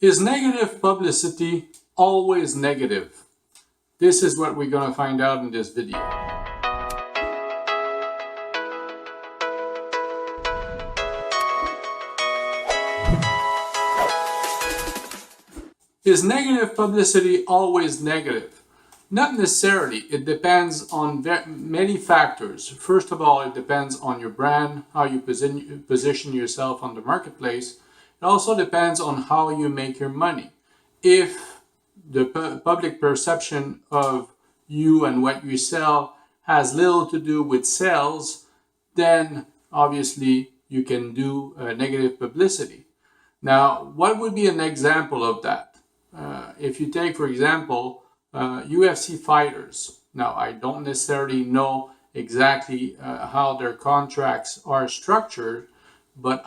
Is negative publicity always negative? This is what we're going to find out in this video. Is negative publicity always negative? Not necessarily. It depends on many factors. First of all, it depends on your brand, how you position yourself on the marketplace. It also depends on how you make your money. If the public perception of you and what you sell has little to do with sales, then obviously you can do negative publicity. Now, what would be an example of that? If you take, for example, UFC fighters. Now, I don't necessarily know exactly how their contracts are structured, but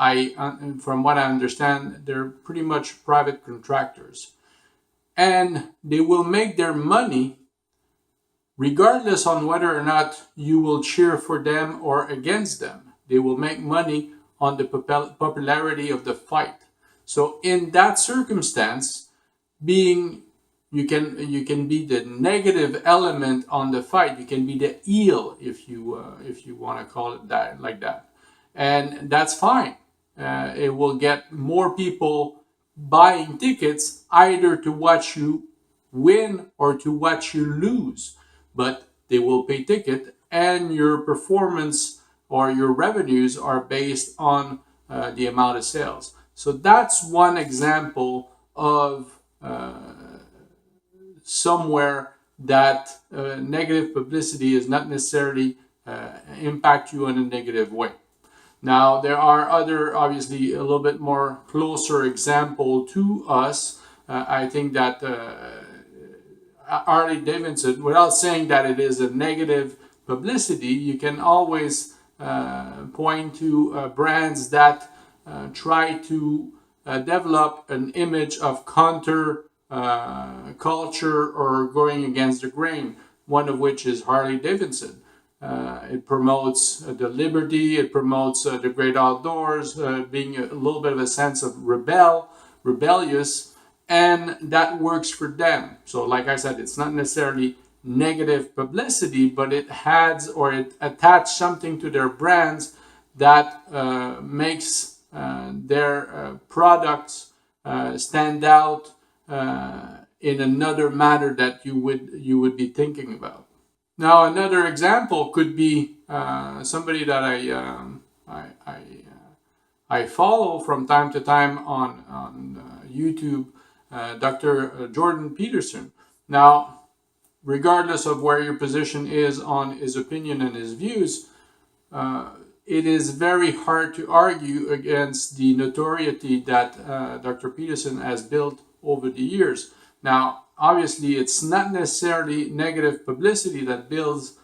from what I understand, they're pretty much private contractors. And they will make their money regardless on whether or not you will cheer for them or against them. They will make money on the popularity of the fight. So in that circumstance, you can be the negative element on the fight. You can be the heel if you want to call it that, like that, and that's fine. It will get more people buying tickets either to watch you win or to watch you lose, but they will pay ticket, and your performance or your revenues are based on the amount of sales. So that's one example of somewhere that negative publicity is not necessarily impact you in a negative way. Now, there are other, obviously, a little bit more closer example to us. I think that Harley Davidson, without saying that it is a negative publicity, you can always point to brands that try to develop an image of counter culture or going against the grain, one of which is Harley Davidson. It promotes the liberty, it promotes the great outdoors, being a little bit of a sense of rebellious, and that works for them. So like I said, it's not necessarily negative publicity, but it adds or it attaches something to their brands that makes their products stand out in another manner that you would be thinking about. Now, another example could be somebody that I follow from time to time on YouTube, Dr. Jordan Peterson. Now, regardless of where your position is on his opinion and his views, it is very hard to argue against the notoriety that Dr. Peterson has built over the years. Now, obviously, it's not necessarily negative publicity that builds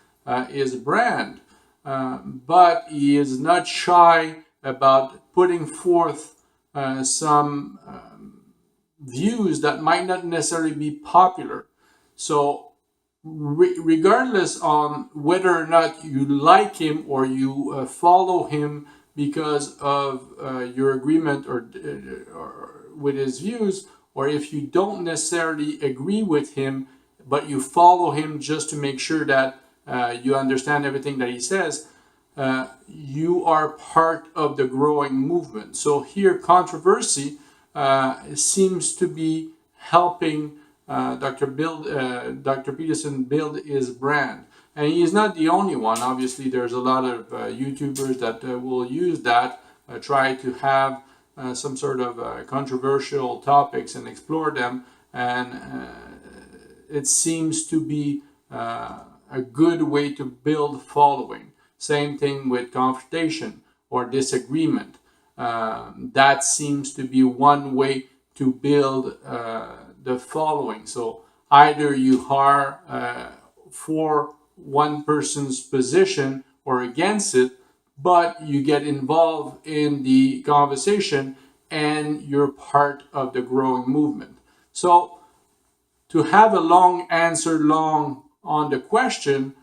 his brand, but he is not shy about putting forth some views that might not necessarily be popular. So regardless on whether or not you like him or you follow him because of your agreement or with his views, or if you don't necessarily agree with him, but you follow him just to make sure that you understand everything that he says, you are part of the growing movement. So here, controversy seems to be helping Dr. Peterson build his brand. And he's not the only one. Obviously, there's a lot of YouTubers that will use that, try to have some sort of controversial topics and explore them. And it seems to be a good way to build following. Same thing with confrontation or disagreement. That seems to be one way to build the following. So either you are for one person's position or against it, but you get involved in the conversation and you're part of the growing movement. So to have a long answer on the question,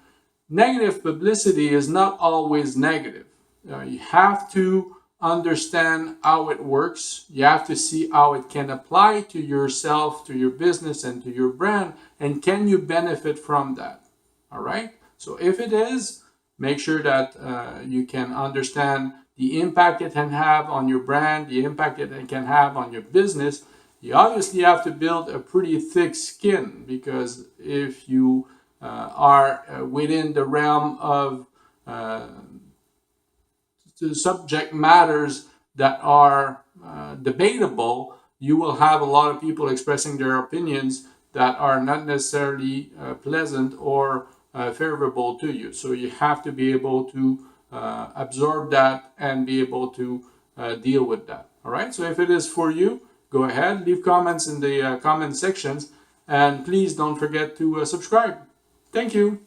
negative publicity is not always negative. You have to understand how it works. You have to see how it can apply to yourself, to your business, and to your brand, and can you benefit from that? All right. So if it is, make sure that you can understand the impact it can have on your brand, the impact it can have on your business. You obviously have to build a pretty thick skin, because if you are within the realm of the subject matters that are debatable, you will have a lot of people expressing their opinions that are not necessarily pleasant or favorable to you. So you have to be able to absorb that and be able to deal with that. All right. So if it is for you, go ahead, leave comments in the comment sections, and please don't forget to subscribe. Thank you.